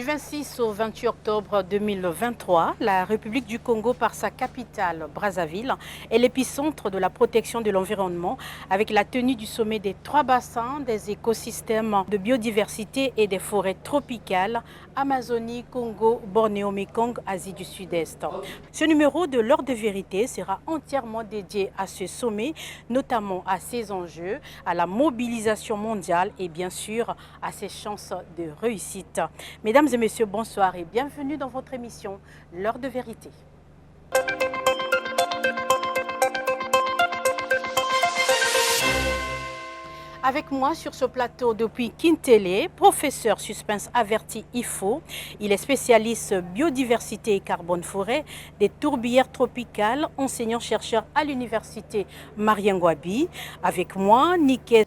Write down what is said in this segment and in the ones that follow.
26 au 28 octobre 2023, la République du Congo, par sa capitale Brazzaville, est l'épicentre de la protection de l'environnement avec la tenue du sommet des 3 bassins des écosystèmes de biodiversité et des forêts tropicales Amazonie, Congo, Bornéo, Mekong, Asie du Sud-Est. Ce numéro de l'Heure de vérité sera entièrement dédié à ce sommet, notamment à ses enjeux, à la mobilisation mondiale et bien sûr à ses chances de réussite. Mesdames et messieurs, bonsoir et bienvenue dans votre émission L'Heure de vérité. Avec moi sur ce plateau depuis Kintélé, professeur suspense averti IFO. Il est spécialiste biodiversité et carbone forêt des tourbières tropicales, enseignant-chercheur à l'université Mariengouabi. Avec moi, Niké,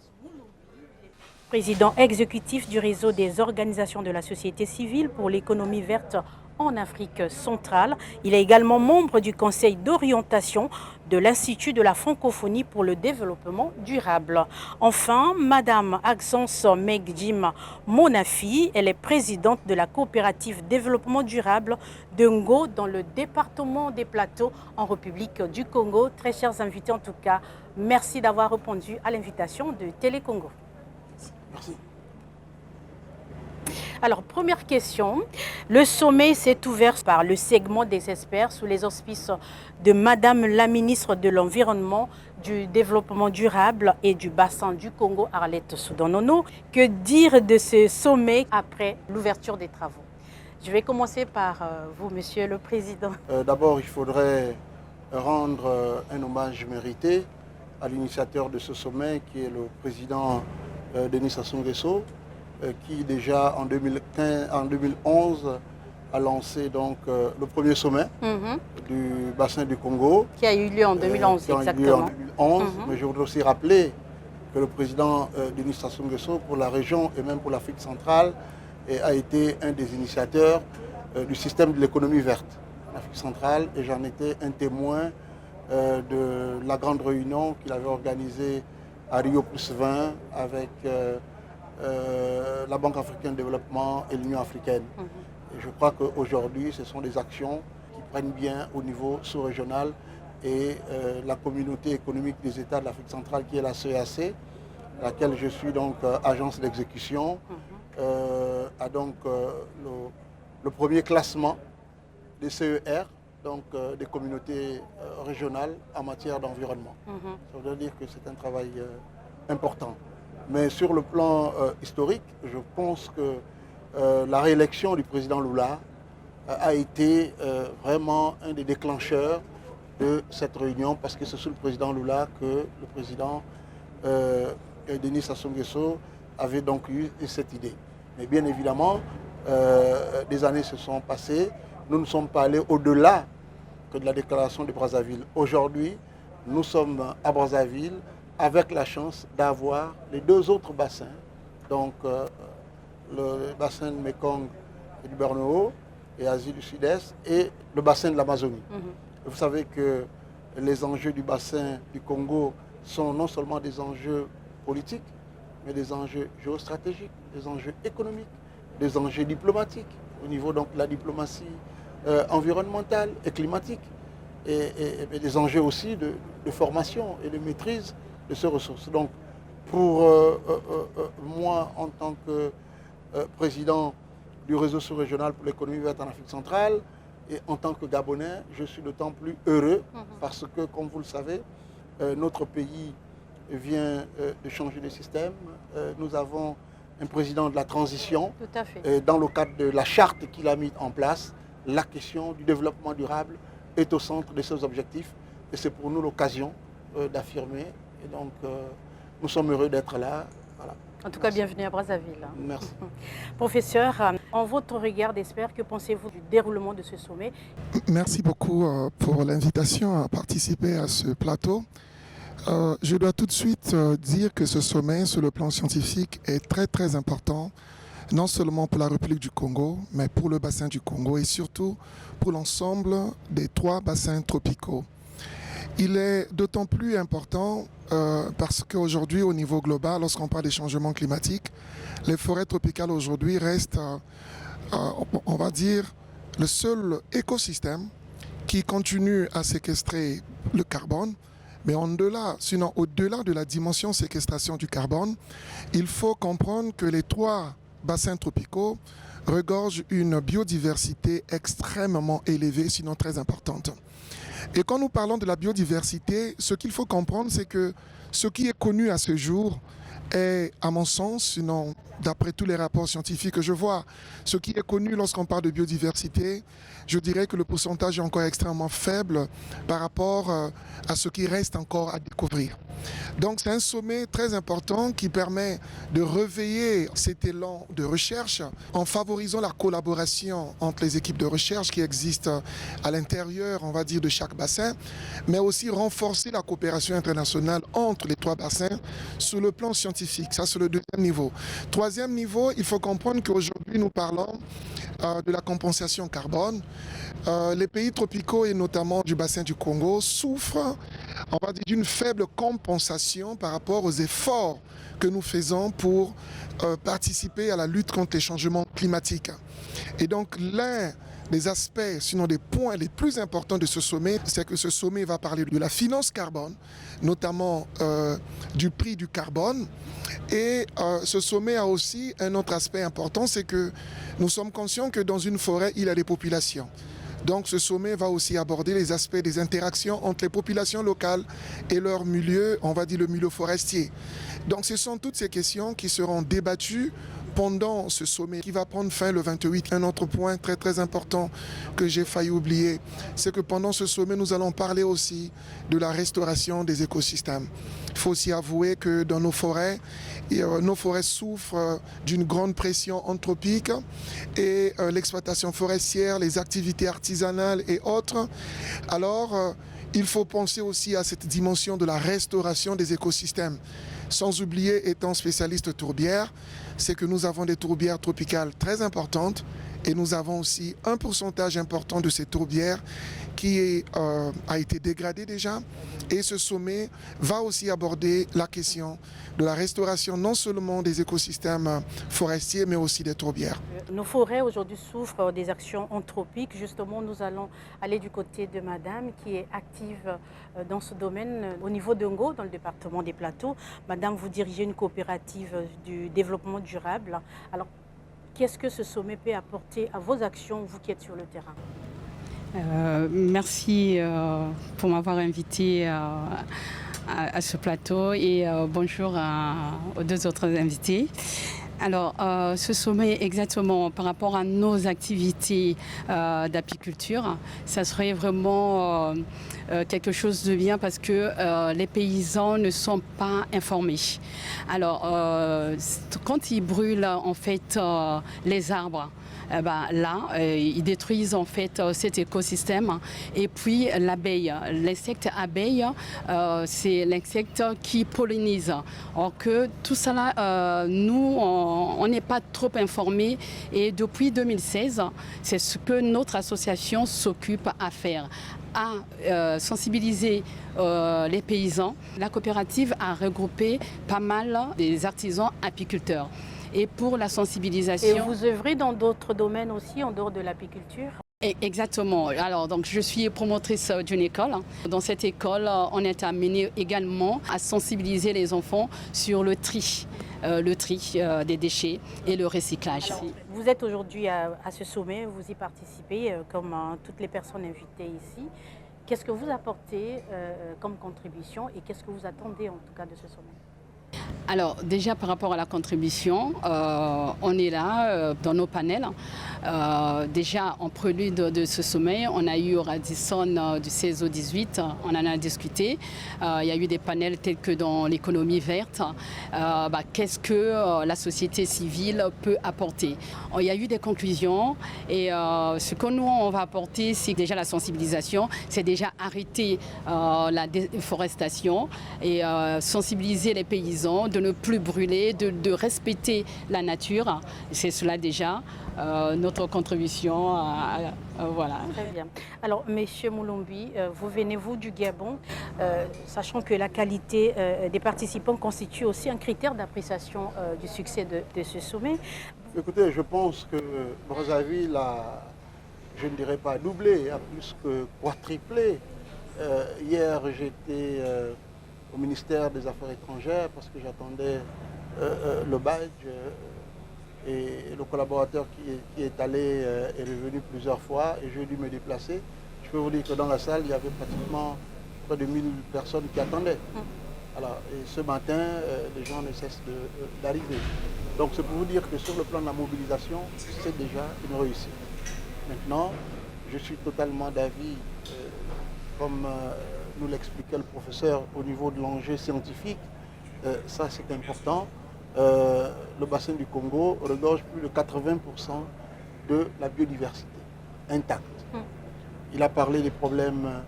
président exécutif du réseau des organisations de la société civile pour l'économie verte en Afrique centrale. Il est également membre du conseil d'orientation de l'Institut de la francophonie pour le développement durable. Enfin, Madame Axence Megjim Monafi, elle est présidente de la coopérative développement durable de Ngo dans le département des Plateaux en République du Congo. Très chers invités, en tout cas, merci d'avoir répondu à l'invitation de Télé Congo. Merci. Alors, première question. Le sommet s'est ouvert par le segment des experts sous les auspices de Madame la ministre de l'Environnement, du Développement durable et du bassin du Congo, Arlette Soudan-Nono. Que dire de ce sommet après l'ouverture des travaux? Je vais commencer par vous, Monsieur le Président. D'abord, il faudrait rendre un hommage mérité à l'initiateur de ce sommet, qui est le président Denis Sassou Nguesso, qui déjà en 2011 a lancé donc le premier sommet du bassin du Congo. Qui a eu lieu en 2011, exactement. Mais je voudrais aussi rappeler que le président Denis Sassou Nguesso, pour la région et même pour l'Afrique centrale, a été un des initiateurs du système de l'économie verte en Afrique centrale, et j'en étais un témoin de la grande réunion qu'il avait organisée à Rio Plus 20 avec la Banque africaine de développement et l'Union africaine. Et je crois qu'aujourd'hui, ce sont des actions qui prennent bien au niveau sous-régional, et la communauté économique des États de l'Afrique centrale, qui est la CEAC, laquelle je suis donc agence d'exécution, a donc le premier classement des CER, donc des communautés régionales en matière d'environnement. Ça veut dire que c'est un travail important. Mais sur le plan historique, je pense que la réélection du président Lula a été vraiment un des déclencheurs de cette réunion, parce que c'est sous le président Lula que le président Denis Sassou Nguesso avait donc eu cette idée. Mais bien évidemment, des années se sont passées. Nous ne sommes pas allés au-delà que de la déclaration de Brazzaville. Aujourd'hui, nous sommes à Brazzaville avec la chance d'avoir les deux autres bassins, donc le bassin de Mekong et du Bornéo et Asie du Sud-Est, et le bassin de l'Amazonie. Vous savez que les enjeux du bassin du Congo sont non seulement des enjeux politiques, mais des enjeux géostratégiques, des enjeux économiques, des enjeux diplomatiques, au niveau donc de la diplomatie environnementale et climatique, et des enjeux aussi de formation et de maîtrise de ces ressources. Donc, pour moi, en tant que président du réseau sous-régional pour l'économie verte en Afrique centrale, et en tant que Gabonais, je suis d'autant plus heureux parce que, comme vous le savez, notre pays vient de changer de système. Nous avons un président de la transition. Tout à fait. Et dans le cadre de la charte qu'il a mise en place, la question du développement durable est au centre de ses objectifs. Et c'est pour nous l'occasion d'affirmer. Et donc, nous sommes heureux d'être là. Voilà. En tout cas, bienvenue à Brazzaville. Merci. Professeur, en votre regard d'expert, que pensez-vous du déroulement de ce sommet? Merci beaucoup pour l'invitation à participer à ce plateau. Je dois tout de suite dire que ce sommet, sur le plan scientifique, est très très important, non seulement pour la République du Congo, mais pour le bassin du Congo et surtout pour l'ensemble des 3 bassins tropicaux. Il est d'autant plus important parce qu'aujourd'hui, au niveau global, lorsqu'on parle des changements climatiques, les forêts tropicales aujourd'hui restent, on va dire, le seul écosystème qui continue à séquestrer le carbone. Mais sinon au-delà de la dimension séquestration du carbone, il faut comprendre que les 3 bassins tropicaux regorgent une biodiversité extrêmement élevée, sinon très importante. Et quand nous parlons de la biodiversité, ce qu'il faut comprendre, c'est que ce qui est connu à ce jour est, à mon sens, sinon d'après tous les rapports scientifiques que je vois, ce qui est connu lorsqu'on parle de biodiversité, je dirais que le pourcentage est encore extrêmement faible par rapport à ce qui reste encore à découvrir. Donc c'est un sommet très important qui permet de réveiller cet élan de recherche en favorisant la collaboration entre les équipes de recherche qui existent à l'intérieur, on va dire, de chaque bassin, mais aussi renforcer la coopération internationale entre les 3 bassins sur le plan scientifique. Ça, c'est le 2e niveau. 3e niveau, il faut comprendre qu'aujourd'hui, nous parlons de la compensation carbone. Les pays tropicaux et notamment du bassin du Congo souffrent, on va dire, d'une faible compensation par rapport aux efforts que nous faisons pour participer à la lutte contre les changements climatiques. Et donc l'un des aspects, sinon des points les plus importants de ce sommet, c'est que ce sommet va parler de la finance carbone, notamment du prix du carbone. Et ce sommet a aussi un autre aspect important, c'est que nous sommes conscients que dans une forêt, il y a des populations. Donc ce sommet va aussi aborder les aspects des interactions entre les populations locales et leur milieu, on va dire le milieu forestier. Donc ce sont toutes ces questions qui seront débattues pendant ce sommet qui va prendre fin le 28. Un autre point très très important que j'ai failli oublier, c'est que pendant ce sommet, nous allons parler aussi de la restauration des écosystèmes. Il faut aussi avouer que dans nos forêts souffrent d'une grande pression anthropique et l'exploitation forestière, les activités artisanales et autres. Alors, il faut penser aussi à cette dimension de la restauration des écosystèmes. Sans oublier, étant spécialiste tourbière, c'est que nous avons des tourbières tropicales très importantes et nous avons aussi un pourcentage important de ces tourbières qui a été dégradé déjà. Et ce sommet va aussi aborder la question de la restauration non seulement des écosystèmes forestiers mais aussi des tourbières. Nos forêts aujourd'hui souffrent des actions anthropiques. Justement, nous allons aller du côté de Madame qui est active dans ce domaine au niveau de Ngo, dans le département des Plateaux. Madame, vous dirigez une coopérative du développement durable. Alors, qu'est-ce que ce sommet peut apporter à vos actions, vous qui êtes sur le terrain ? Merci pour m'avoir invité à ce plateau et bonjour aux 2 autres invités. Alors, ce sommet, exactement par rapport à nos activités d'apiculture, ça serait vraiment quelque chose de bien parce que les paysans ne sont pas informés. Alors, quand ils brûlent en fait les arbres, ils détruisent en fait cet écosystème. Et puis l'abeille, l'insecte abeille, c'est l'insecte qui pollinise. Or que tout ça nous, on n'est pas trop informés. Et depuis 2016, c'est ce que notre association s'occupe à faire, à sensibiliser les paysans. La coopérative a regroupé pas mal des artisans apiculteurs. Et pour la sensibilisation. Et vous œuvrez dans d'autres domaines aussi, en dehors de l'apiculture ? Exactement. Alors, donc, je suis promotrice d'une école. Dans cette école, on est amené également à sensibiliser les enfants sur le tri des déchets et le recyclage. Alors, vous êtes aujourd'hui à ce sommet, vous y participez comme toutes les personnes invitées ici. Qu'est-ce que vous apportez comme contribution et qu'est-ce que vous attendez en tout cas de ce sommet ? Alors déjà par rapport à la contribution, on est là dans nos panels. Déjà en prélude de ce sommet, on a eu au Radisson du 16 au 18, on en a discuté. Il y a eu des panels tels que dans l'économie verte, qu'est-ce que la société civile peut apporter. Il y a eu des conclusions et ce que nous on va apporter, c'est déjà la sensibilisation, c'est déjà arrêter la déforestation et sensibiliser les paysans de de ne plus brûler, de respecter la nature. C'est cela déjà notre contribution. Voilà. Très bien. Alors, Monsieur Moulombi, vous venez-vous du Gabon, sachant que la qualité des participants constitue aussi un critère d'appréciation du succès de ce sommet. Écoutez, je pense que Brazzaville a, je ne dirais pas doublé, a plus que quadruplé. Hier, j'étais au ministère des Affaires étrangères parce que j'attendais le badge et le collaborateur qui est allé est revenu plusieurs fois et j'ai dû me déplacer. Je peux vous dire que dans la salle, il y avait pratiquement près de 1000 personnes qui attendaient. Alors, et ce matin, les gens ne cessent d'arriver. Donc c'est pour vous dire que sur le plan de la mobilisation, c'est déjà une réussite. Maintenant, je suis totalement d'avis, comme nous l'expliquait le professeur, au niveau de l'enjeu scientifique, ça c'est important. Le bassin du Congo regorge plus de 80% de la biodiversité intacte. Il a parlé des problèmes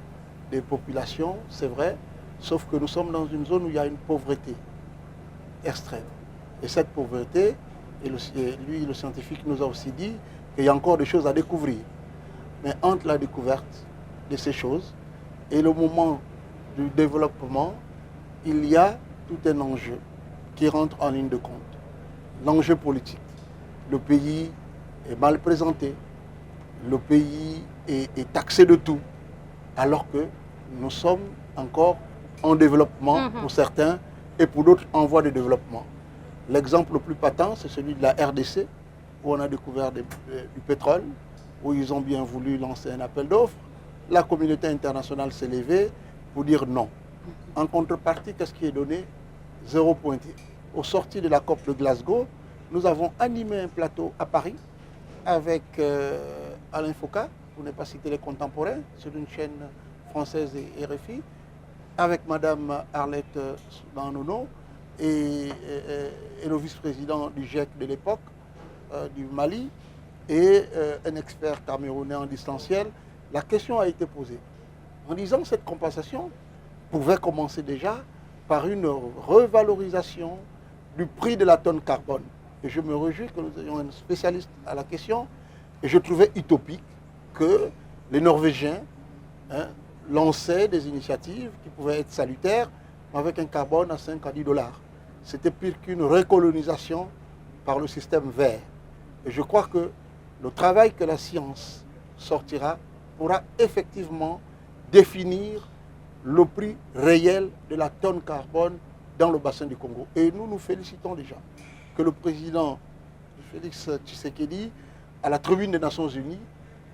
des populations, c'est vrai, sauf que nous sommes dans une zone où il y a une pauvreté extrême. Et cette pauvreté, et lui, le scientifique, nous a aussi dit qu'il y a encore des choses à découvrir. Mais entre la découverte de ces choses et le moment du développement, il y a tout un enjeu qui rentre en ligne de compte. L'enjeu politique. Le pays est mal présenté, le pays est taxé de tout, alors que nous sommes encore en développement pour certains et pour d'autres en voie de développement. L'exemple le plus patent, c'est celui de la RDC, où on a découvert du pétrole, où ils ont bien voulu lancer un appel d'offres. La communauté internationale s'est levée pour dire non. En contrepartie, qu'est-ce qui est donné? 0 pointé. Au sorti de la COP de Glasgow, nous avons animé un plateau à Paris avec Alain Foucault, pour ne pas citer les contemporains, sur une chaîne française et RFI, avec Madame Arlette Soudan-Nono et le vice-président du GIEC de l'époque, du Mali, et un expert camerounais en distanciel. La question a été posée en disant que cette compensation pouvait commencer déjà par une revalorisation du prix de la tonne carbone. Et je me réjouis que nous ayons un spécialiste à la question. Et je trouvais utopique que les Norvégiens lançaient des initiatives qui pouvaient être salutaires, mais avec un carbone à 5 à 10 dollars. C'était pire qu'une recolonisation par le système vert. Et je crois que le travail que la science sortira pourra effectivement définir le prix réel de la tonne carbone dans le bassin du Congo. Et nous nous félicitons déjà que le président Félix Tshisekedi, à la tribune des Nations Unies,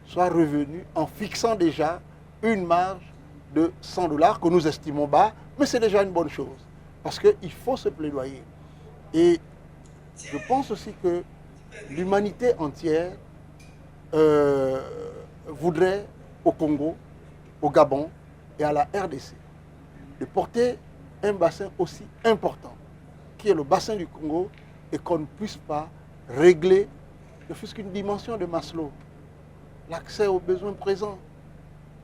soit revenu en fixant déjà une marge de 100 dollars que nous estimons bas, mais c'est déjà une bonne chose, parce qu'il faut se plaidoyer. Et je pense aussi que l'humanité entière voudrait au Congo, au Gabon et à la RDC de porter un bassin aussi important qui est le bassin du Congo et qu'on ne puisse pas régler ne fût-ce qu'une dimension de Maslow, l'accès aux besoins présents.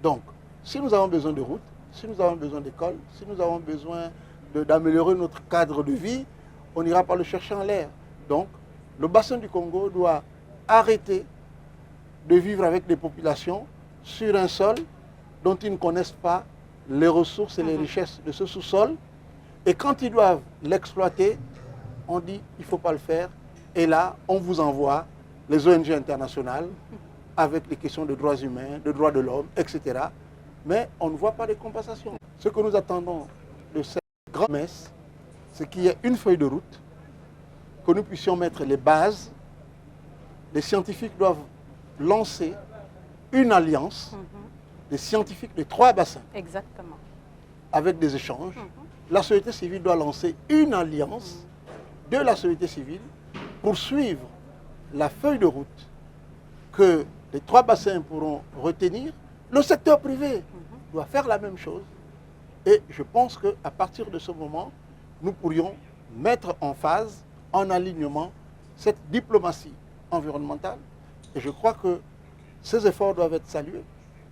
Donc, si nous avons besoin de routes, si nous avons besoin d'écoles, si nous avons besoin d'améliorer notre cadre de vie, on n'ira pas le chercher en l'air. Donc, le bassin du Congo doit arrêter de vivre avec des populations sur un sol dont ils ne connaissent pas les ressources et les richesses de ce sous-sol. Et quand ils doivent l'exploiter, on dit il ne faut pas le faire. Et là, on vous envoie les ONG internationales avec les questions de droits humains, de droits de l'homme, etc. Mais on ne voit pas de compensation. Ce que nous attendons de cette grande messe, c'est qu'il y ait une feuille de route, que nous puissions mettre les bases. Les scientifiques doivent lancer une alliance des scientifiques de 3 bassins. Exactement. Avec des échanges. La société civile doit lancer une alliance de la société civile pour suivre la feuille de route que les 3 bassins pourront retenir. Le secteur privé doit faire la même chose. Et je pense qu'à partir de ce moment, nous pourrions mettre en phase, en alignement, cette diplomatie environnementale. Et je crois que ces efforts doivent être salués.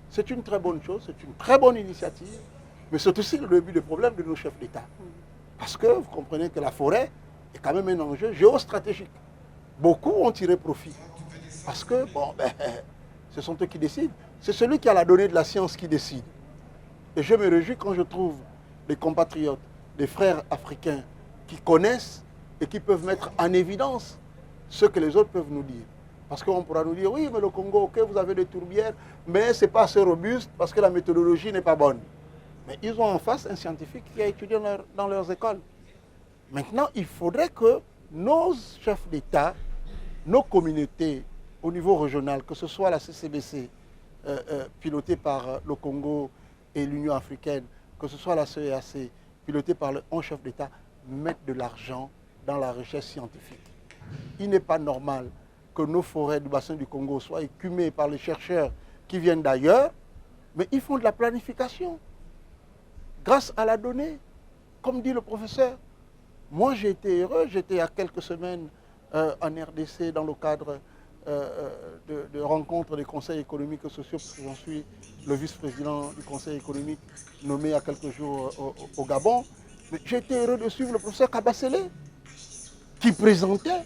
C'est une très bonne chose, c'est une très bonne initiative, mais c'est aussi le début des problèmes de nos chefs d'État. Parce que vous comprenez que la forêt est quand même un enjeu géostratégique. Beaucoup ont tiré profit. Parce que, ce sont eux qui décident. C'est celui qui a la donnée de la science qui décide. Et je me réjouis quand je trouve des compatriotes, des frères africains qui connaissent et qui peuvent mettre en évidence ce que les autres peuvent nous dire. Parce qu'on pourra nous dire, oui, mais le Congo, ok, vous avez des tourbières, mais ce n'est pas assez robuste parce que la méthodologie n'est pas bonne. Mais ils ont en face un scientifique qui a étudié dans leurs écoles. Maintenant, il faudrait que nos chefs d'État, nos communautés au niveau régional, que ce soit la CCBC, pilotée par le Congo et l'Union africaine, que ce soit la CEAC, pilotée par le 11 chefs d'État, mettent de l'argent dans la recherche scientifique. Il n'est pas normal que nos forêts du bassin du Congo soient écumées par les chercheurs qui viennent d'ailleurs, mais ils font de la planification. Grâce à la donnée, comme dit le professeur. Moi, j'ai été heureux. J'étais il y a quelques semaines en RDC dans le cadre de rencontres des conseils économiques et sociaux, parce que j'en suis le vice-président du conseil économique nommé il y a quelques jours au Gabon. J'ai été heureux de suivre le professeur Kabasele, qui présentait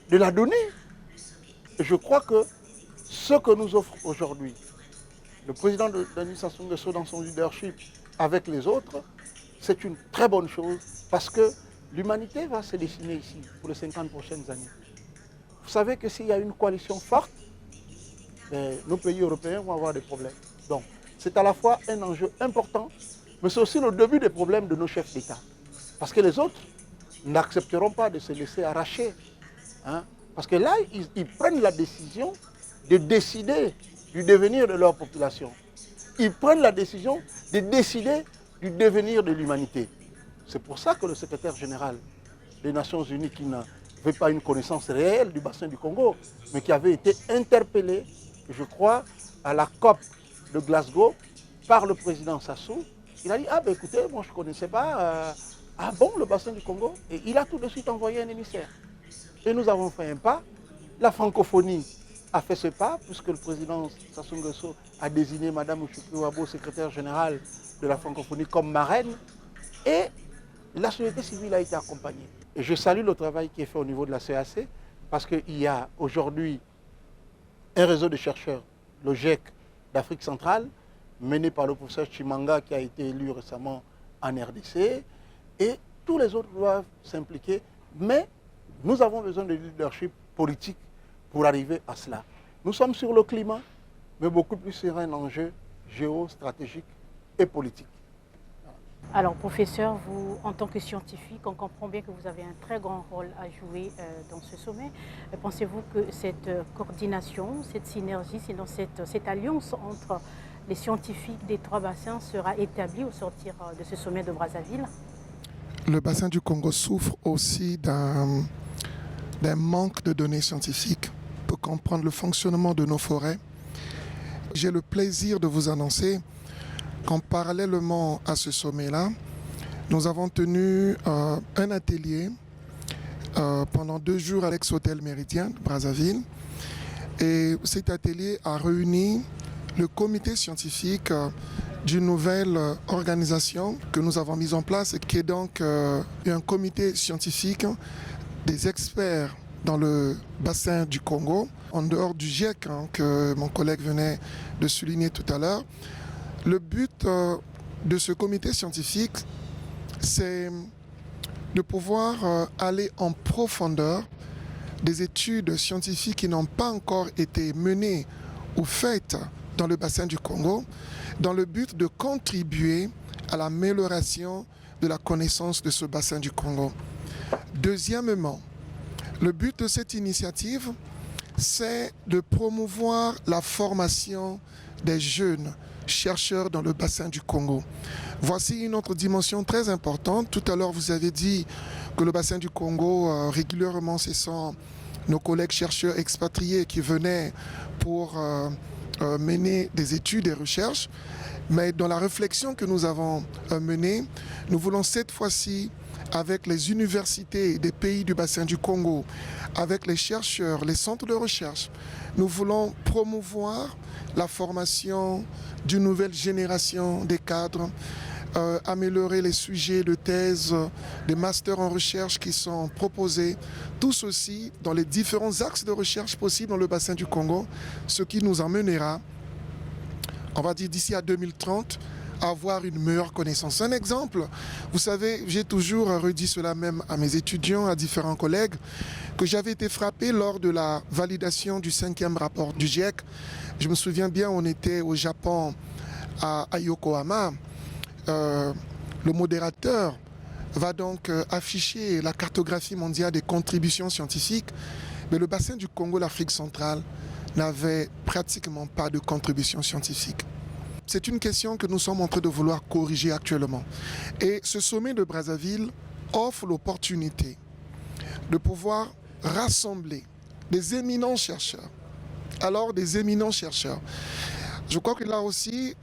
de la donnée. Et je crois que ce que nous offre aujourd'hui le président de l'administration de Sassou dans son leadership avec les autres, c'est une très bonne chose parce que l'humanité va se dessiner ici pour les 50 prochaines années. Vous savez que s'il y a une coalition forte, nos pays européens vont avoir des problèmes. Donc, c'est à la fois un enjeu important, mais c'est aussi le début des problèmes de nos chefs d'État. Parce que les autres n'accepteront pas de se laisser arracher. Hein? Parce que là, ils prennent la décision de décider du devenir de leur population. Ils prennent la décision de décider du devenir de l'humanité. C'est pour ça que le secrétaire général des Nations Unies, qui n'avait pas une connaissance réelle du bassin du Congo, mais qui avait été interpellé, je crois, à la COP de Glasgow par le président Sassou, il a dit, ah ben écoutez, moi je ne connaissais pas, ah bon, le bassin du Congo, et il a tout de suite envoyé un émissaire. Et nous avons fait un pas, la francophonie a fait ce pas, puisque le président Sassou Nguesso a désigné Mme Ushukri Wabo, secrétaire générale de la francophonie, comme marraine, et la société civile a été accompagnée. Et je salue le travail qui est fait au niveau de la CAC, parce qu'il y a aujourd'hui un réseau de chercheurs, le GIEC d'Afrique centrale, mené par le professeur Chimanga, qui a été élu récemment en RDC, et tous les autres doivent s'impliquer, mais nous avons besoin de leadership politique pour arriver à cela. Nous sommes sur le climat, mais beaucoup plus sur un enjeu géostratégique et politique. Alors, professeur, vous, en tant que scientifique, on comprend bien que vous avez un très grand rôle à jouer dans ce sommet. Pensez-vous que cette coordination, cette synergie, sinon cette alliance entre les scientifiques des trois bassins sera établie au sortir de ce sommet de Brazzaville? Le bassin du Congo souffre aussi d'un manque de données scientifiques pour comprendre le fonctionnement de nos forêts. J'ai le plaisir de vous annoncer qu'en parallèlement à ce sommet-là, nous avons tenu un atelier pendant 2 jours à l'ex-hôtel Méridien de Brazzaville. Et cet atelier a réuni le comité scientifique d'une nouvelle organisation que nous avons mise en place, qui est donc un comité scientifique des experts dans le bassin du Congo, en dehors du GIEC que mon collègue venait de souligner tout à l'heure. Le but de ce comité scientifique, c'est de pouvoir aller en profondeur des études scientifiques qui n'ont pas encore été menées ou faites dans le bassin du Congo, dans le but de contribuer à l'amélioration de la connaissance de ce bassin du Congo. Deuxièmement, le but de cette initiative, c'est de promouvoir la formation des jeunes chercheurs dans le bassin du Congo. Voici une autre dimension très importante. Tout à l'heure, vous avez dit que le bassin du Congo, régulièrement, ce sont nos collègues chercheurs expatriés qui venaient pour mener des études et recherches. Mais dans la réflexion que nous avons menée, nous voulons cette fois-ci, avec les universités des pays du bassin du Congo, avec les chercheurs, les centres de recherche, nous voulons promouvoir la formation d'une nouvelle génération des cadres améliorer les sujets de thèse, des masters en recherche qui sont proposés, tout ceci dans les différents axes de recherche possibles dans le bassin du Congo, ce qui nous emmènera, on va dire d'ici à 2030, à avoir une meilleure connaissance. Un exemple, vous savez, j'ai toujours redit cela même à mes étudiants, à différents collègues, que j'avais été frappé lors de la validation du 5e rapport du GIEC. Je me souviens bien, on était au Japon, à Yokohama. Le modérateur va donc afficher la cartographie mondiale des contributions scientifiques, mais le bassin du Congo, l'Afrique centrale, n'avait pratiquement pas de contributions scientifiques. C'est une question que nous sommes en train de vouloir corriger actuellement. Et ce sommet de Brazzaville offre l'opportunité de pouvoir rassembler des éminents chercheurs. Alors, des éminents chercheurs. Je crois que là aussi,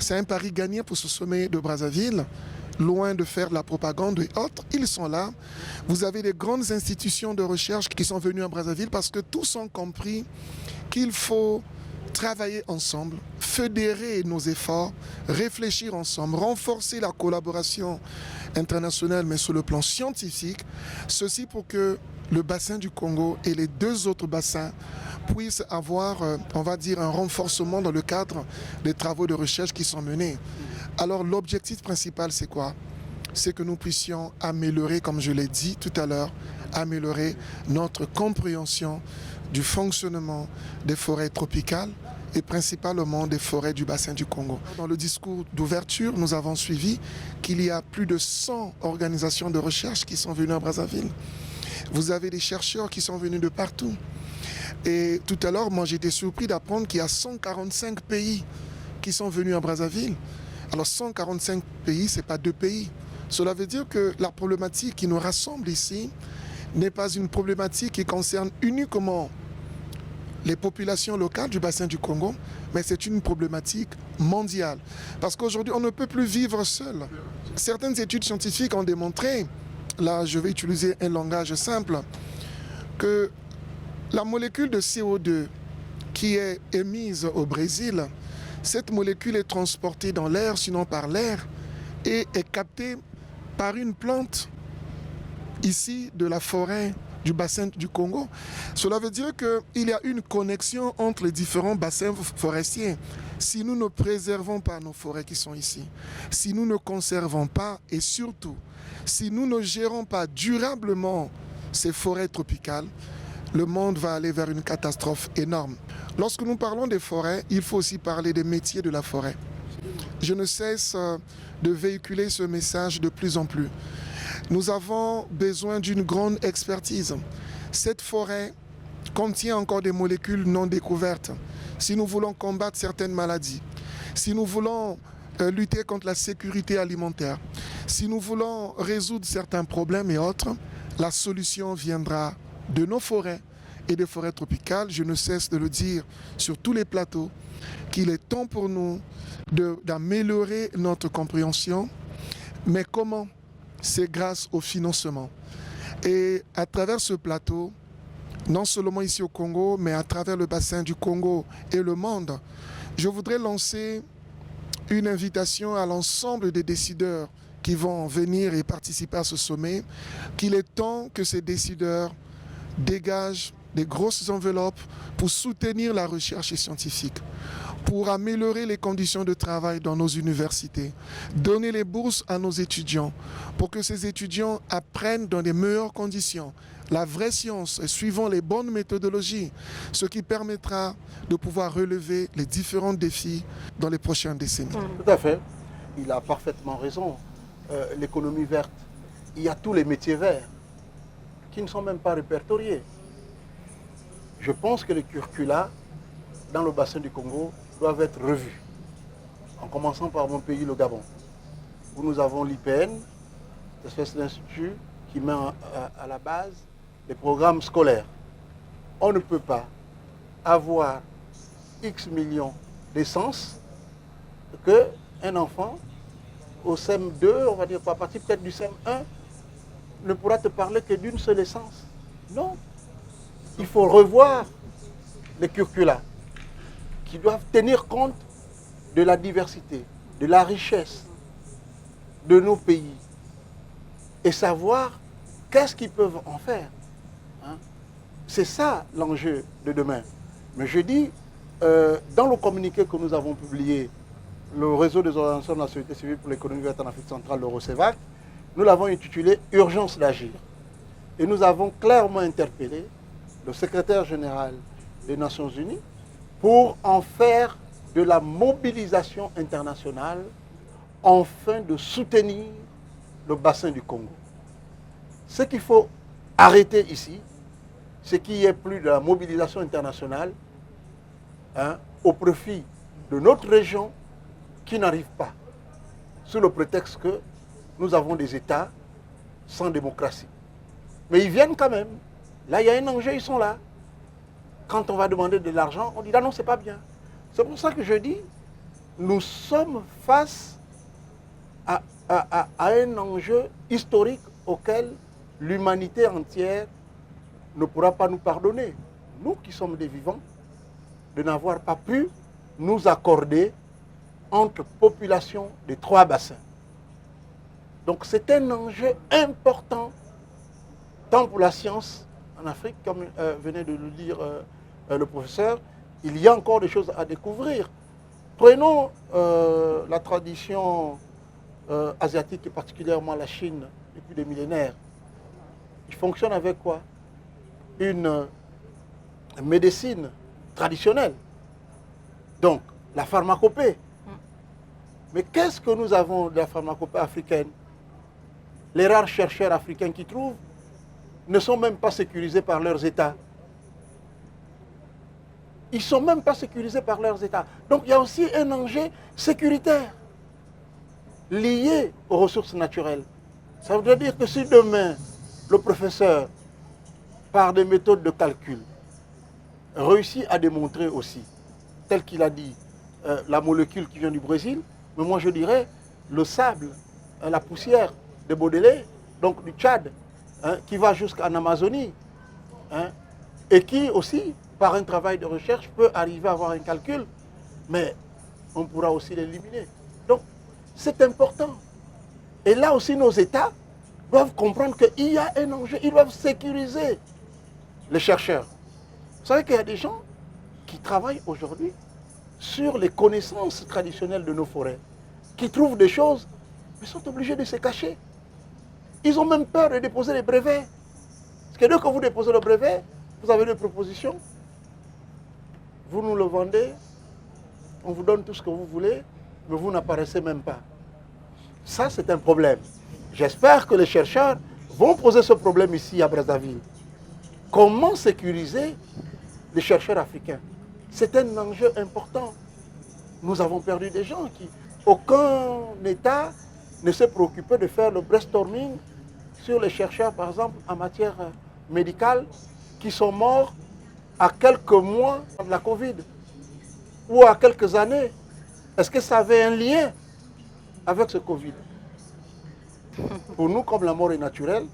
c'est un pari gagné pour ce sommet de Brazzaville. Loin de faire de la propagande et autres, ils sont là. Vous avez des grandes institutions de recherche qui sont venues à Brazzaville parce que tous ont compris qu'il faut travailler ensemble, fédérer nos efforts, réfléchir ensemble, renforcer la collaboration internationale, mais sur le plan scientifique, ceci pour que le bassin du Congo et les deux autres bassins puissent avoir, on va dire, un renforcement dans le cadre des travaux de recherche qui sont menés. Alors l'objectif principal, c'est quoi? C'est que nous puissions améliorer, comme je l'ai dit tout à l'heure, améliorer notre compréhension du fonctionnement des forêts tropicales et principalement des forêts du bassin du Congo. Dans le discours d'ouverture, nous avons suivi qu'il y a plus de 100 organisations de recherche qui sont venues à Brazzaville. Vous avez des chercheurs qui sont venus de partout. Et tout à l'heure, moi j'étais surpris d'apprendre qu'il y a 145 pays qui sont venus à Brazzaville. Alors 145 pays, ce n'est pas 2 pays. Cela veut dire que la problématique qui nous rassemble ici n'est pas une problématique qui concerne uniquement les populations locales du bassin du Congo, mais c'est une problématique mondiale. Parce qu'aujourd'hui, on ne peut plus vivre seul. Certaines études scientifiques ont démontré, là je vais utiliser un langage simple, que la molécule de CO2 qui est émise au Brésil, cette molécule est transportée dans l'air, sinon par l'air, et est captée par une plante ici de la forêt du bassin du Congo. Cela veut dire qu'il y a une connexion entre les différents bassins forestiers. Si nous ne préservons pas nos forêts qui sont ici, si nous ne conservons pas et surtout, si nous ne gérons pas durablement ces forêts tropicales, le monde va aller vers une catastrophe énorme. Lorsque nous parlons des forêts, il faut aussi parler des métiers de la forêt. Je ne cesse de véhiculer ce message de plus en plus. Nous avons besoin d'une grande expertise. Cette forêt contient encore des molécules non découvertes. Si nous voulons combattre certaines maladies, si nous voulons lutter contre la sécurité alimentaire, si nous voulons résoudre certains problèmes et autres, la solution viendra de nos forêts et des forêts tropicales. Je ne cesse de le dire sur tous les plateaux qu'il est temps pour nous d'améliorer notre compréhension. Mais comment? C'est grâce au financement. Et à travers ce plateau, non seulement ici au Congo, mais à travers le bassin du Congo et le monde, je voudrais lancer une invitation à l'ensemble des décideurs qui vont venir et participer à ce sommet, qu'il est temps que ces décideurs dégagent des grosses enveloppes pour soutenir la recherche scientifique, pour améliorer les conditions de travail dans nos universités, donner les bourses à nos étudiants, pour que ces étudiants apprennent dans des meilleures conditions la vraie science et suivant les bonnes méthodologies, ce qui permettra de pouvoir relever les différents défis dans les prochaines décennies. Tout à fait. Il a parfaitement raison. L'économie verte, il y a tous les métiers verts qui ne sont même pas répertoriés. Je pense que les curricula dans le bassin du Congo doivent être revus, en commençant par mon pays, le Gabon, où nous avons l'IPN, espèce d'institut qui met à la base les programmes scolaires. On ne peut pas avoir X millions d'essences qu'un enfant au CM2, on va dire à partir peut-être du CM1, ne pourra te parler que d'une seule essence. Non. Il faut revoir les curricula qui doivent tenir compte de la diversité, de la richesse de nos pays et savoir qu'est-ce qu'ils peuvent en faire. Hein? C'est ça l'enjeu de demain. Mais je dis, dans le communiqué que nous avons publié, le réseau des organisations de la société civile pour l'économie verte en Afrique centrale, le ROCEVAC, nous l'avons intitulé « Urgence d'agir ». Et nous avons clairement interpellé le secrétaire général des Nations Unies pour en faire de la mobilisation internationale afin de soutenir le bassin du Congo. Ce qu'il faut arrêter ici, c'est qu'il n'y ait plus de la mobilisation internationale au profit de notre région qui n'arrive pas, sous le prétexte que nous avons des États sans démocratie. Mais ils viennent quand même. Là, il y a un enjeu, ils sont là. Quand on va demander de l'argent, on dit là non, c'est pas bien. C'est pour ça que je dis, nous sommes face à un enjeu historique auquel l'humanité entière ne pourra pas nous pardonner. Nous qui sommes des vivants, de n'avoir pas pu nous accorder entre populations des 3 bassins. Donc c'est un enjeu important, tant pour la science en Afrique, comme venait de le dire le professeur, il y a encore des choses à découvrir. Prenons la tradition asiatique et particulièrement la Chine depuis des millénaires. Il fonctionne avec quoi? Une médecine traditionnelle. Donc, la pharmacopée. Mais qu'est-ce que nous avons de la pharmacopée africaine? Les rares chercheurs africains qui trouvent ne sont même pas sécurisés par leurs États. Ils ne sont même pas sécurisés par leurs États. Donc il y a aussi un enjeu sécuritaire lié aux ressources naturelles. Ça veut dire que si demain, le professeur, par des méthodes de calcul, réussit à démontrer aussi, tel qu'il a dit, la molécule qui vient du Brésil, mais moi je dirais le sable, la poussière de Baudelaire, donc du Tchad, qui va jusqu'en Amazonie, et qui aussi, par un travail de recherche, peut arriver à avoir un calcul, mais on pourra aussi l'éliminer. Donc, c'est important. Et là aussi, nos États doivent comprendre qu'il y a un enjeu. Ils doivent sécuriser les chercheurs. Vous savez qu'il y a des gens qui travaillent aujourd'hui sur les connaissances traditionnelles de nos forêts, qui trouvent des choses, mais sont obligés de se cacher. Ils ont même peur de déposer les brevets. Parce que dès que vous déposez le brevet, vous avez des propositions, vous nous le vendez, on vous donne tout ce que vous voulez, mais vous n'apparaissez même pas. Ça, c'est un problème. J'espère que les chercheurs vont poser ce problème ici à Brazzaville. Comment sécuriser les chercheurs africains? C'est un enjeu important. Nous avons perdu des gens qui... Aucun État ne s'est préoccupé de faire le brainstorming sur les chercheurs, par exemple, en matière médicale, qui sont morts à quelques mois de la Covid ou à quelques années. Est-ce que ça avait un lien avec ce Covid? Pour nous, comme la mort est naturelle,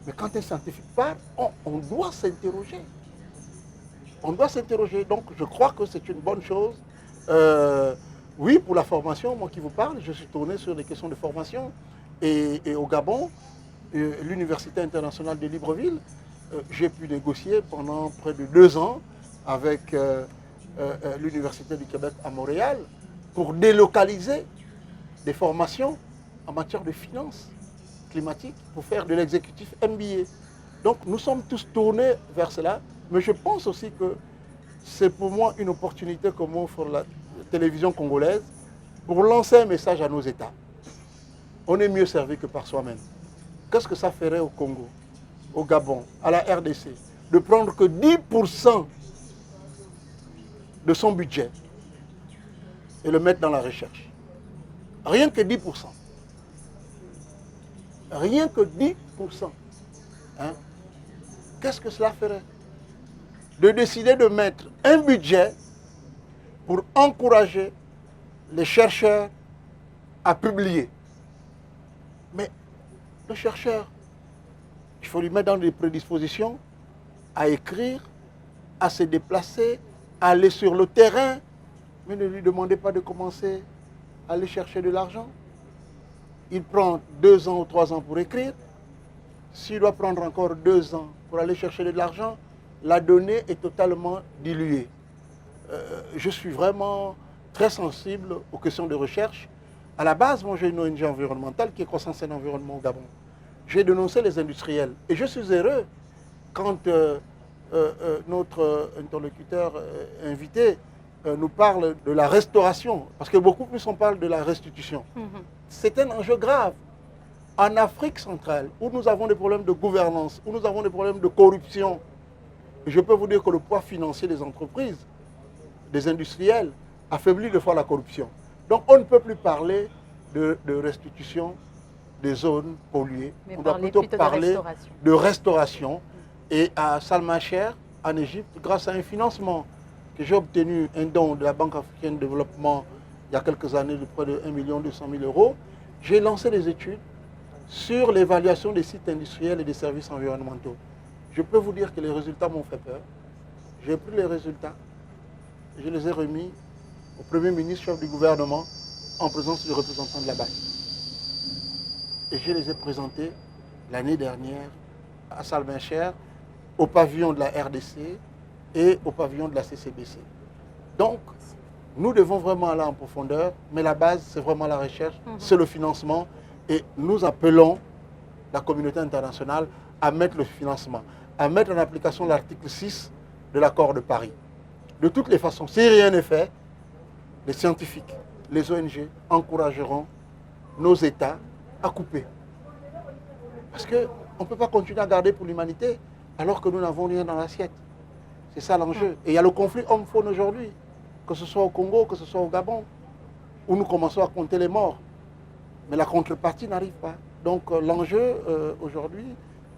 mais quand un scientifique parle, on doit s'interroger. On doit s'interroger. Donc, je crois que c'est une bonne chose. Oui, pour la formation, moi qui vous parle, je suis tourné sur des questions de formation. Et au Gabon, l'Université internationale de Libreville, j'ai pu négocier pendant près de 2 ans avec l'Université du Québec à Montréal pour délocaliser des formations en matière de finances climatiques pour faire de l'exécutif MBA. Donc nous sommes tous tournés vers cela, mais je pense aussi que c'est pour moi une opportunité que m'offre la télévision congolaise pour lancer un message à nos États. On est mieux servi que par soi-même. Qu'est-ce que ça ferait au Congo, au Gabon, à la RDC, de prendre que 10% de son budget et le mettre dans la recherche? Rien que 10%. Rien que 10%. Hein? Qu'est-ce que cela ferait? De décider de mettre un budget pour encourager les chercheurs à publier. Mais le chercheur, il faut lui mettre dans des prédispositions à écrire, à se déplacer, à aller sur le terrain, mais ne lui demandez pas de commencer à aller chercher de l'argent. il prend 2 ans ou 3 ans pour écrire. S'il doit prendre encore 2 ans pour aller chercher de l'argent, la donnée est totalement diluée. Je suis vraiment très sensible aux questions de recherche. À la base, moi j'ai une ONG environnementale qui est Croissance et Environnement au Gabon. J'ai dénoncé les industriels et je suis heureux quand notre interlocuteur invité nous parle de la restauration, parce que beaucoup plus on parle de la restitution. C'est un enjeu grave. En Afrique centrale, où nous avons des problèmes de gouvernance, où nous avons des problèmes de corruption, je peux vous dire que le poids financier des entreprises, des industriels, affaiblit de fois la corruption. Donc on ne peut plus parler de restitution des zones polluées. Mais on doit plutôt parler de restauration. Et à Salmacher, en Égypte, grâce à un financement que j'ai obtenu, un don de la Banque africaine de développement il y a quelques années de près de 1 200 000 €, j'ai lancé des études sur l'évaluation des sites industriels et des services environnementaux. Je peux vous dire que les résultats m'ont fait peur. J'ai pris les résultats, je les ai remis au Premier ministre, chef du gouvernement, en présence du représentant de la BAC. Et je les ai présentés l'année dernière à Salmacher, au pavillon de la RDC et au pavillon de la CCBC. Donc, nous devons vraiment aller en profondeur, mais la base, c'est vraiment la recherche, c'est le financement. Et nous appelons la communauté internationale à mettre le financement, à mettre en application l'article 6 de l'accord de Paris. De toutes les façons, si rien n'est fait, les scientifiques, les ONG encourageront nos États à couper. Parce qu'on ne peut pas continuer à garder pour l'humanité alors que nous n'avons rien dans l'assiette. C'est ça l'enjeu. Et il y a le conflit homme-faune aujourd'hui, que ce soit au Congo, que ce soit au Gabon, où nous commençons à compter les morts. Mais la contrepartie n'arrive pas. Donc l'enjeu aujourd'hui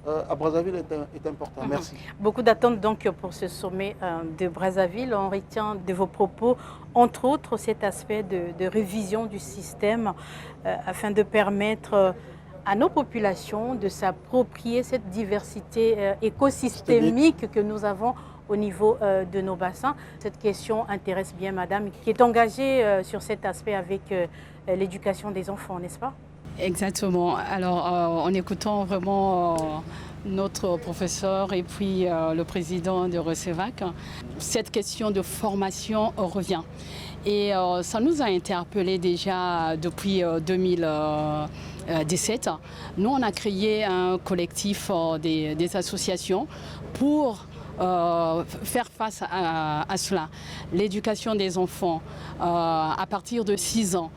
à Brazzaville est important. Merci. Beaucoup d'attentes donc pour ce sommet de Brazzaville. On retient de vos propos, entre autres, cet aspect de révision du système afin de permettre à nos populations de s'approprier cette diversité écosystémique que nous avons au niveau de nos bassins. Cette question intéresse bien Madame, qui est engagée sur cet aspect avec l'éducation des enfants, n'est-ce pas? Exactement. Alors, en écoutant vraiment notre professeur et puis le président de RECEVAC, cette question de formation revient. Et ça nous a interpellés déjà depuis 2017. Nous, on a créé un collectif des associations pour faire face à cela. L'éducation des enfants à partir de 6 ans.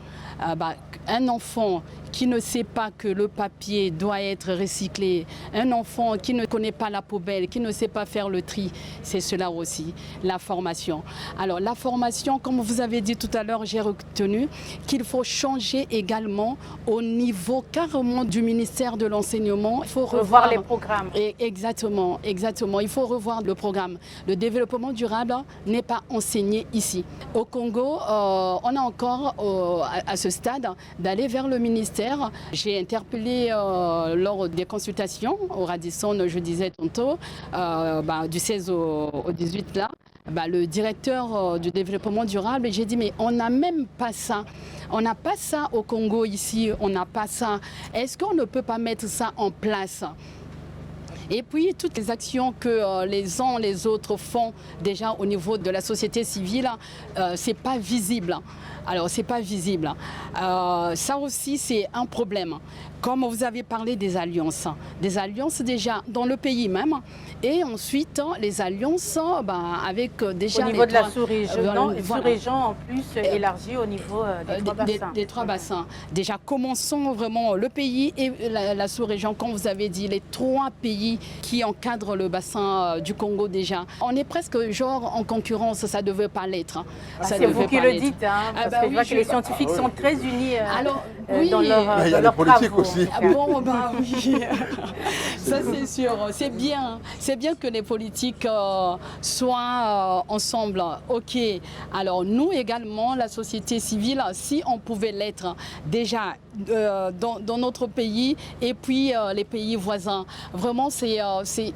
Un enfant qui ne sait pas que le papier doit être recyclé, un enfant qui ne connaît pas la poubelle, qui ne sait pas faire le tri, c'est cela aussi, la formation. Alors la formation, comme vous avez dit tout à l'heure, j'ai retenu qu'il faut changer également au niveau carrément du ministère de l'enseignement. Il faut revoir les programmes. Exactement, exactement. Il faut revoir le programme. Le développement durable n'est pas enseigné ici. Au Congo, on a encore à ce stade d'aller vers le ministère. J'ai interpellé lors des consultations au Radisson, je disais tantôt, du 16 au 18 là, le directeur du développement durable, et j'ai dit mais on n'a même pas ça. On n'a pas ça au Congo ici, on n'a pas ça. Est-ce qu'on ne peut pas mettre ça en place ? Et puis, toutes les actions que les uns les autres font déjà au niveau de la société civile, c'est pas visible. Alors, c'est pas visible. Ça aussi, c'est un problème. Comme vous avez parlé des alliances déjà dans le pays même, et ensuite les alliances avec déjà... Au niveau de la sous-région, en plus élargie au niveau des 3 bassins. Déjà, commençons vraiment le pays et la sous-région, comme vous avez dit, les 3 pays qui encadrent le bassin du Congo déjà. On est presque genre en concurrence, ça ne devait pas l'être. C'est vous qui le dites, parce que je vois que les scientifiques sont très unis dans leurs travaux. Merci. Bon, bah oui, ça c'est sûr. C'est bien que les politiques soient ensemble. Ok. Alors nous également, la société civile, si on pouvait l'être déjà dans notre pays et puis les pays voisins. Vraiment, c'est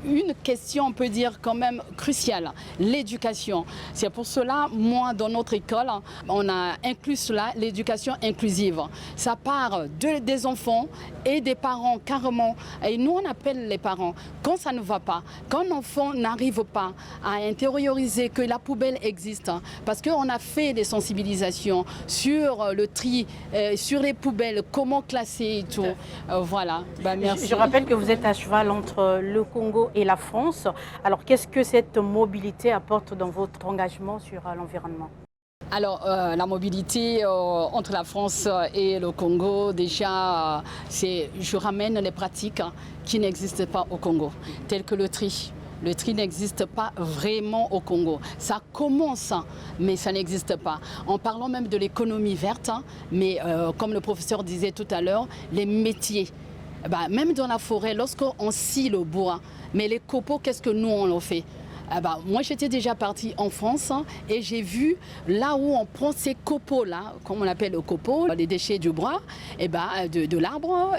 une question, on peut dire quand même cruciale, l'éducation. C'est pour cela, moi, dans notre école, on a inclus cela, l'éducation inclusive. Ça part des enfants et des parents carrément. Et nous, on appelle les parents. Quand ça ne va pas, quand un enfant n'arrive pas à intérioriser que la poubelle existe, parce qu'on a fait des sensibilisations sur le tri, sur les poubelles, comment classer et tout. Voilà, bah, merci. Je rappelle que vous êtes à cheval entre le Congo et la France. Alors, qu'est-ce que cette mobilité apporte dans votre engagement sur l'environnement? Alors, la mobilité entre la France et le Congo, déjà, je ramène les pratiques qui n'existent pas au Congo, telles que le tri. Le tri n'existe pas vraiment au Congo. Ça commence, mais ça n'existe pas. En parlant même de l'économie verte, mais comme le professeur disait tout à l'heure, les métiers. Bah, même dans la forêt, lorsqu'on scie le bois, mais les copeaux, qu'est-ce que nous on en fait? Moi, j'étais déjà partie en France et j'ai vu là où on prend ces copeaux-là, comme on appelle le copeau, les déchets du bois, de l'arbre,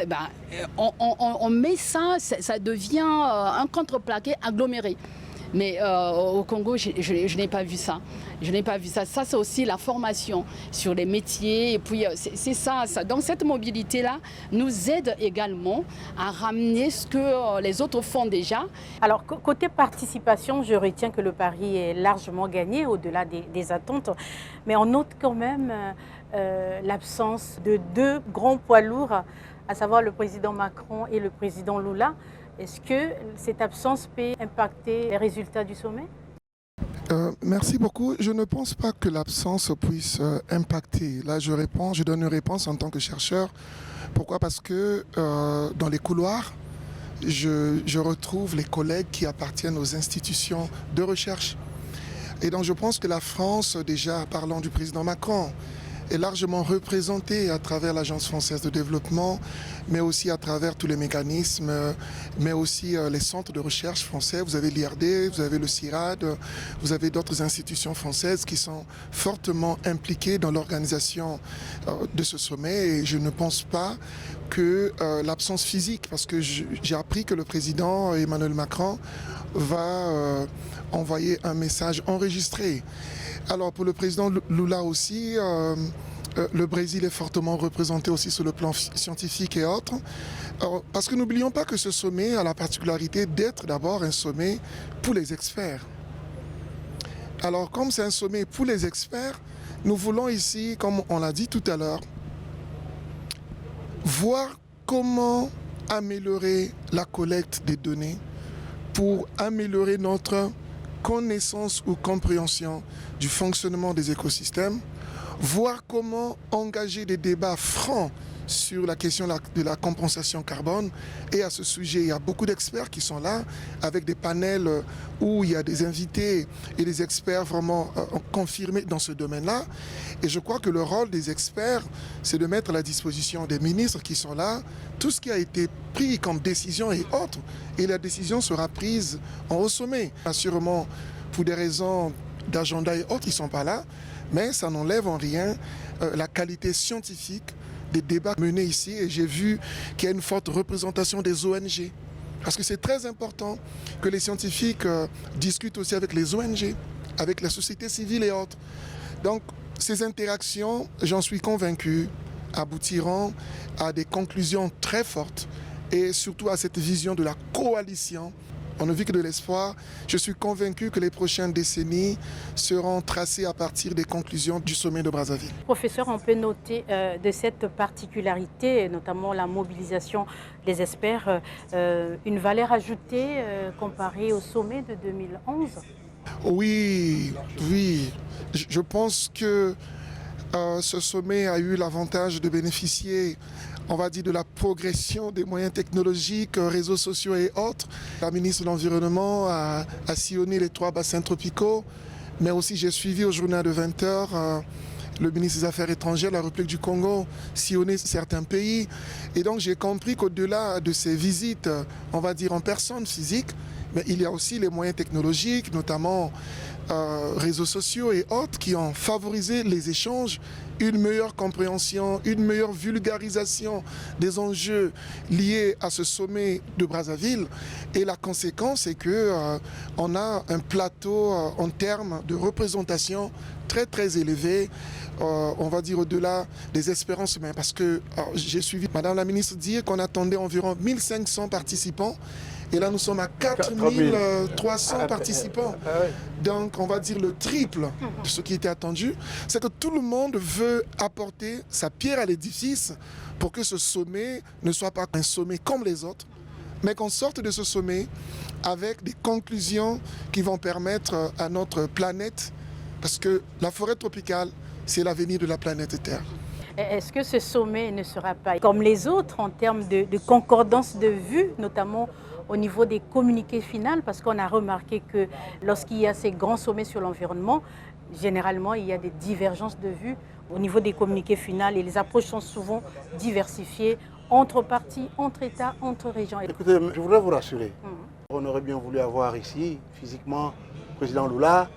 on met ça, ça devient un contreplaqué aggloméré. Mais au Congo, je n'ai pas vu ça. Je n'ai pas vu ça. Ça, c'est aussi la formation sur les métiers. Et puis, c'est ça. Donc, cette mobilité-là nous aide également à ramener ce que les autres font déjà. Alors, côté participation, je retiens que le pari est largement gagné au-delà des attentes. Mais on note quand même l'absence de deux grands poids lourds, à savoir le président Macron et le président Lula. Est-ce que cette absence peut impacter les résultats du sommet? Merci beaucoup. Je ne pense pas que l'absence puisse impacter. Là, je donne une réponse en tant que chercheur. Pourquoi? Parce que dans les couloirs, je retrouve les collègues qui appartiennent aux institutions de recherche. Et donc, je pense que la France, déjà parlant du président Macron, est largement représentée à travers l'Agence française de développement, mais aussi à travers tous les mécanismes, mais aussi les centres de recherche français. Vous avez l'IRD, vous avez le CIRAD, vous avez d'autres institutions françaises qui sont fortement impliquées dans l'organisation de ce sommet. Et je ne pense pas que l'absence physique, parce que j'ai appris que le président Emmanuel Macron va envoyer un message enregistré. Alors pour le président Lula aussi, le Brésil est fortement représenté aussi sur le plan scientifique et autres. Alors, parce que n'oublions pas que ce sommet a la particularité d'être d'abord un sommet pour les experts. Alors comme c'est un sommet pour les experts, nous voulons ici, comme on l'a dit tout à l'heure, voir comment améliorer la collecte des données pour améliorer notre connaissance ou compréhension du fonctionnement des écosystèmes, voir comment engager des débats francs sur la question de la compensation carbone. Et à ce sujet, il y a beaucoup d'experts qui sont là, avec des panels où il y a des invités et des experts vraiment confirmés dans ce domaine-là. Et je crois que le rôle des experts, c'est de mettre à la disposition des ministres qui sont là tout ce qui a été pris comme décision et autres. Et la décision sera prise en haut sommet. Sûrement, pour des raisons d'agenda et autres, ils ne sont pas là, mais ça n'enlève en rien la qualité scientifique des débats menés ici. Et j'ai vu qu'il y a une forte représentation des ONG. Parce que c'est très important que les scientifiques discutent aussi avec les ONG, avec la société civile et autres. Donc, ces interactions, j'en suis convaincu, aboutiront à des conclusions très fortes et surtout à cette vision de la coalition. On ne vit que de l'espoir. Je suis convaincu que les prochaines décennies seront tracées à partir des conclusions du sommet de Brazzaville. Professeur, on peut noter de cette particularité, notamment la mobilisation des experts, une valeur ajoutée comparée au sommet de 2011? Oui. Je pense que ce sommet a eu l'avantage de bénéficier, on va dire, de la progression des moyens technologiques, réseaux sociaux et autres. La ministre de l'Environnement a sillonné les 3 bassins tropicaux, mais aussi j'ai suivi au journal de 20 heures le ministre des Affaires étrangères de la République du Congo sillonnait certains pays. Et donc j'ai compris qu'au-delà de ces visites, on va dire en personne physique, mais il y a aussi les moyens technologiques, notamment réseaux sociaux et autres, qui ont favorisé les échanges, une meilleure compréhension, une meilleure vulgarisation des enjeux liés à ce sommet de Brazzaville. Et la conséquence est qu'on a un plateau en termes de représentation très très élevé, on va dire au-delà des espérances humaines. Parce que j'ai suivi Madame la ministre dire qu'on attendait environ 1500 participants. Et là, nous sommes à 4300 participants. Donc, on va dire le triple de ce qui était attendu. C'est que tout le monde veut apporter sa pierre à l'édifice pour que ce sommet ne soit pas un sommet comme les autres, mais qu'on sorte de ce sommet avec des conclusions qui vont permettre à notre planète, parce que la forêt tropicale, c'est l'avenir de la planète Terre. Est-ce que ce sommet ne sera pas comme les autres en termes de concordance de vues, notamment au niveau des communiqués finaux, parce qu'on a remarqué que lorsqu'il y a ces grands sommets sur l'environnement, généralement il y a des divergences de vues au niveau des communiqués finaux et les approches sont souvent diversifiées entre partis, entre États, entre régions. Écoutez, je voudrais vous rassurer. On aurait bien voulu avoir ici, physiquement, le président Lula,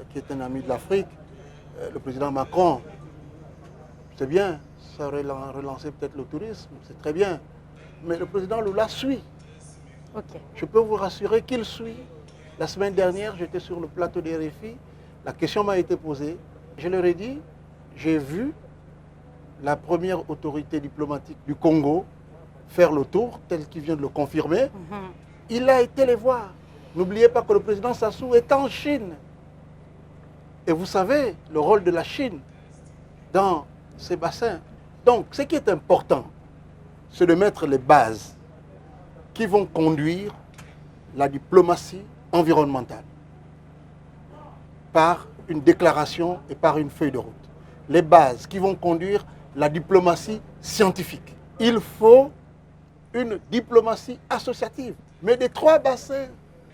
qui est un ami de l'Afrique, le président Macron. C'est bien, ça aurait relancé peut-être le tourisme, c'est très bien. Mais le président Lula suit. Okay. Je peux vous rassurer qu'il suit. La semaine dernière, j'étais sur le plateau des RFI. La question m'a été posée. Je leur ai dit, j'ai vu la première autorité diplomatique du Congo faire le tour, tel qu'il vient de le confirmer. Il a été les voir. N'oubliez pas que le président Sassou est en Chine. Et vous savez le rôle de la Chine dans ces bassins. Donc, ce qui est important, c'est de mettre les bases qui vont conduire la diplomatie environnementale par une déclaration et par une feuille de route. Les bases qui vont conduire la diplomatie scientifique. Il faut une diplomatie associative. Mais des trois bassins,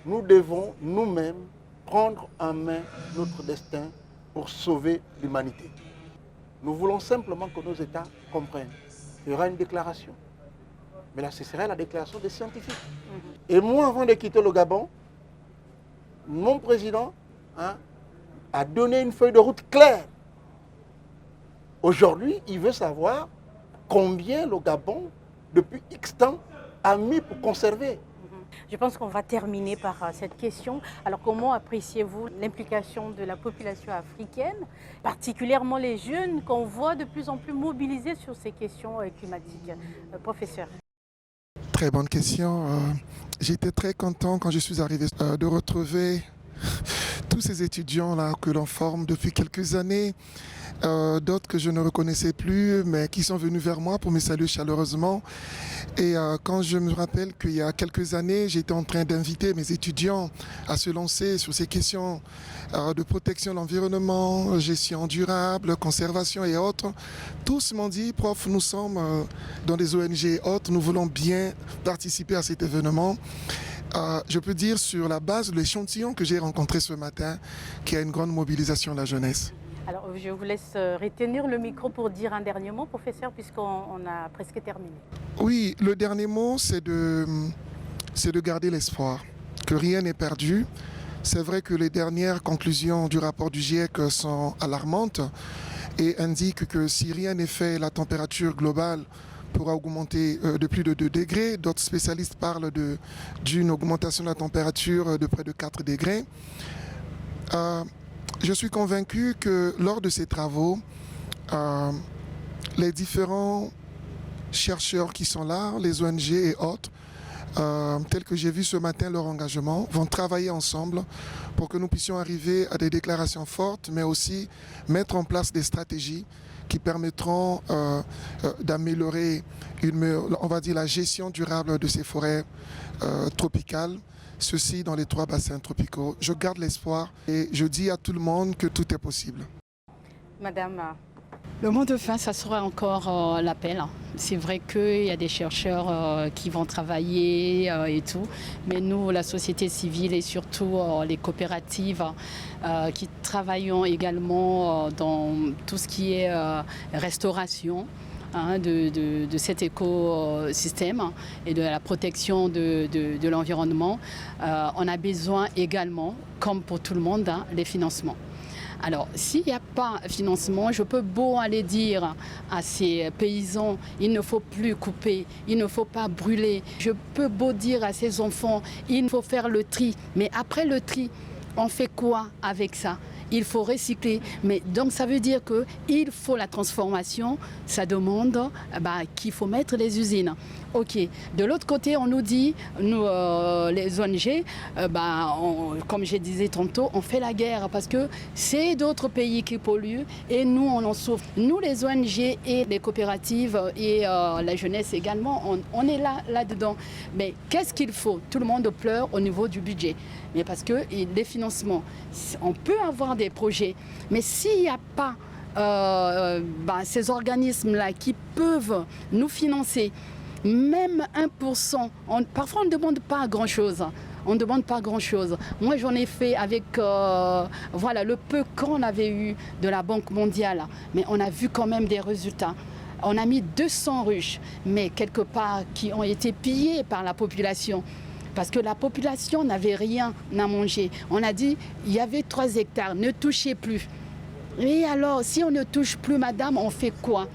nous devons nous-mêmes prendre en main notre destin pour sauver l'humanité. Nous voulons simplement que nos États comprennent. Il y aura une déclaration. Mais là, ce serait la déclaration des scientifiques. Et moi, avant de quitter le Gabon, mon président a donné une feuille de route claire. Aujourd'hui, il veut savoir combien le Gabon, depuis X temps, a mis pour conserver. Je pense qu'on va terminer par cette question. Alors, comment appréciez-vous l'implication de la population africaine, particulièrement les jeunes qu'on voit de plus en plus mobilisés sur ces questions climatiques? Professeur. Très bonne question. J'étais très content quand je suis arrivé de retrouver tous ces étudiants-là que l'on forme depuis quelques années, d'autres que je ne reconnaissais plus, mais qui sont venus vers moi pour me saluer chaleureusement. Et quand je me rappelle qu'il y a quelques années, j'étais en train d'inviter mes étudiants à se lancer sur ces questions de protection de l'environnement, gestion durable, conservation et autres, tous m'ont dit, prof, nous sommes dans des ONG et autres, nous voulons bien participer à cet événement. Je peux dire sur la base de l'échantillon que j'ai rencontré ce matin, qu'il y a une grande mobilisation de la jeunesse. Alors, je vous laisse retenir le micro pour dire un dernier mot, professeur, puisqu'on a presque terminé. Oui, le dernier mot, c'est de garder l'espoir, que rien n'est perdu. C'est vrai que les dernières conclusions du rapport du GIEC sont alarmantes et indiquent que si rien n'est fait, la température globale pourra augmenter de plus de 2 degrés. D'autres spécialistes parlent d'une augmentation de la température de près de 4 degrés. Je suis convaincu que lors de ces travaux, les différents chercheurs qui sont là, les ONG et autres, tels que j'ai vu ce matin leur engagement, vont travailler ensemble pour que nous puissions arriver à des déclarations fortes, mais aussi mettre en place des stratégies qui permettront d'améliorer, on va dire, la gestion durable de ces forêts tropicales, ceci dans les 3 bassins tropicaux. Je garde l'espoir et je dis à tout le monde que tout est possible. Madame Le mot de fin, ça sera encore l'appel. C'est vrai qu'il y a des chercheurs qui vont travailler et tout, mais nous, la société civile et surtout les coopératives qui travaillons également dans tout ce qui est restauration de cet écosystème et de la protection de l'environnement, on a besoin également, comme pour tout le monde, les financements. Alors, s'il n'y a pas de financement, je peux beau aller dire à ces paysans, il ne faut plus couper, il ne faut pas brûler. Je peux beau dire à ces enfants, il faut faire le tri. Mais après le tri, on fait quoi avec ça ? Il faut recycler. Mais donc ça veut dire qu'il faut la transformation. Ça demande qu'il faut mettre les usines. Ok. De l'autre côté, on nous dit, nous, les ONG, comme je disais tantôt, on fait la guerre parce que c'est d'autres pays qui polluent et nous, on en souffre. Nous, les ONG et les coopératives et la jeunesse également, on est là-dedans. Mais qu'est-ce qu'il faut ? Tout le monde pleure au niveau du budget. Mais parce que les financements, on peut avoir des projets, mais s'il n'y a pas ces organismes-là qui peuvent nous financer, même 1%, parfois on ne demande pas grand-chose. On ne demande pas grand-chose. Moi, j'en ai fait avec le peu qu'on avait eu de la Banque mondiale, mais on a vu quand même des résultats. On a mis 200 ruches, mais quelque part qui ont été pillées par la population. Parce que la population n'avait rien à manger. On a dit, il y avait 3 hectares, ne touchez plus. Et alors, si on ne touche plus, madame, on fait quoi ?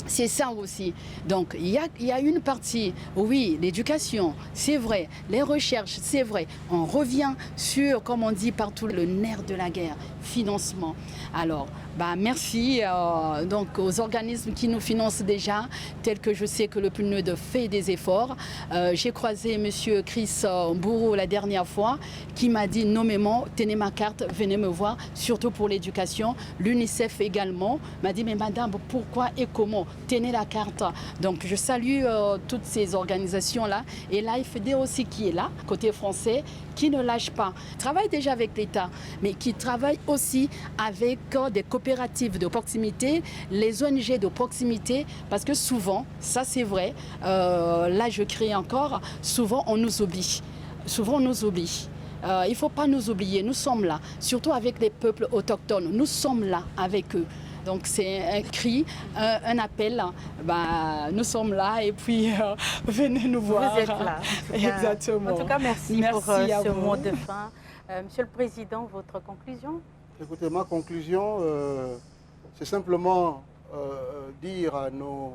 C'est ça aussi. Donc, il y a une partie, oui, l'éducation, c'est vrai, les recherches, c'est vrai. On revient sur, comme on dit partout, le nerf de la guerre, financement. Alors, merci donc aux organismes qui nous financent déjà, tels que je sais que le PNUD fait des efforts. J'ai croisé M. Chris Bourreau la dernière fois qui m'a dit nommément, tenez ma carte, venez me voir, surtout pour l'éducation. L'UNICEF également m'a dit, mais madame, pourquoi et comment ? Tenez la carte. Donc je salue toutes ces organisations-là. Et l'AFD aussi qui est là, côté français, qui ne lâche pas. Travaille déjà avec l'État, mais qui travaille aussi avec des coopératives de proximité, les ONG de proximité, parce que souvent, ça c'est vrai, là je crie encore, souvent on nous oublie. Souvent on nous oublie. Il ne faut pas nous oublier, nous sommes là, surtout avec les peuples autochtones, nous sommes là avec eux. Donc c'est un cri, un appel, nous sommes là et puis venez nous voir. Vous êtes là. Exactement. En tout cas, merci pour ce vous. mot de fin. Monsieur le Président, votre conclusion ? Écoutez, ma conclusion, c'est simplement dire à nos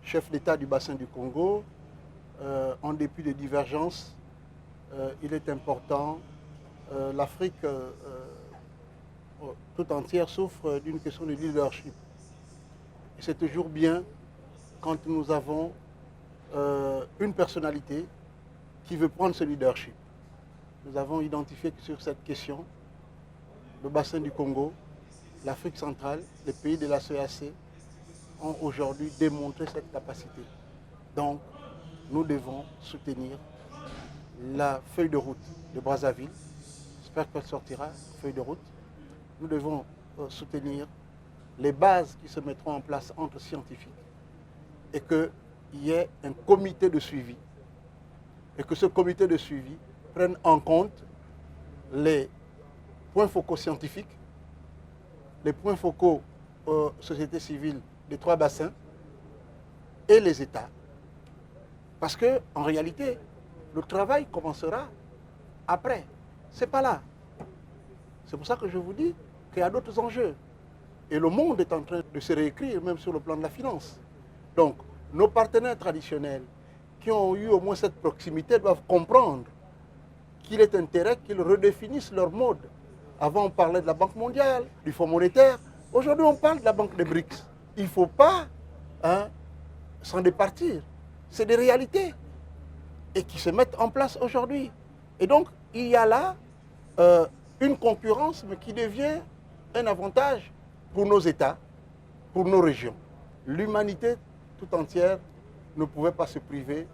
chefs d'État du bassin du Congo, en dépit des divergences, il est important, l'Afrique tout entière souffre d'une question de leadership. Et c'est toujours bien quand nous avons une personnalité qui veut prendre ce leadership. Nous avons identifié que sur cette question, le bassin du Congo, l'Afrique centrale, les pays de la CEAC ont aujourd'hui démontré cette capacité. Donc, nous devons soutenir la feuille de route de Brazzaville. J'espère qu'elle sortira, feuille de route. Nous devons soutenir les bases qui se mettront en place entre scientifiques et qu'il y ait un comité de suivi et que ce comité de suivi prenne en compte les points focaux scientifiques, les points focaux société civile des 3 bassins et les États. Parce qu'en réalité, le travail commencera après. Ce n'est pas là. C'est pour ça que je vous dis qu'il y a d'autres enjeux. Et le monde est en train de se réécrire, même sur le plan de la finance. Donc, nos partenaires traditionnels qui ont eu au moins cette proximité doivent comprendre qu'il est intérêt qu'ils redéfinissent leur mode. Avant, on parlait de la Banque mondiale, du Fonds monétaire. Aujourd'hui, on parle de la Banque des BRICS. Il ne faut pas s'en départir. C'est des réalités et qui se mettent en place aujourd'hui. Et donc, il y a là une concurrence, mais qui devient un avantage pour nos États, pour nos régions. L'humanité tout entière ne pouvait pas se priver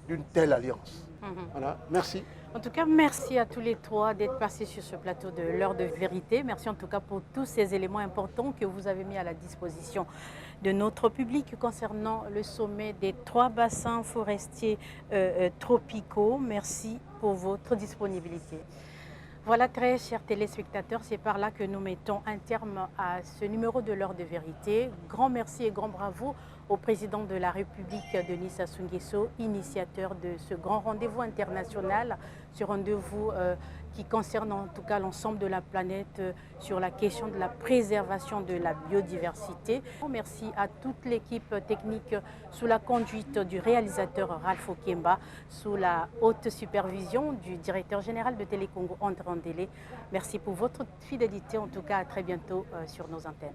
d'une telle alliance. Voilà, merci. En tout cas, merci à tous les trois d'être passés sur ce plateau de l'heure de vérité. Merci en tout cas pour tous ces éléments importants que vous avez mis à la disposition de notre public concernant le sommet des 3 bassins forestiers tropicaux. Merci pour votre disponibilité. Voilà, très chers téléspectateurs, c'est par là que nous mettons un terme à ce numéro de l'heure de vérité. Grand merci et grand bravo au président de la République, Denis Sassou Nguesso, initiateur de ce grand rendez-vous international, ce rendez-vous qui concerne en tout cas l'ensemble de la planète sur la question de la préservation de la biodiversité. Merci à toute l'équipe technique sous la conduite du réalisateur Ralph Okemba, sous la haute supervision du directeur général de Télécongo, André Andélé. Merci pour votre fidélité, en tout cas à très bientôt sur nos antennes.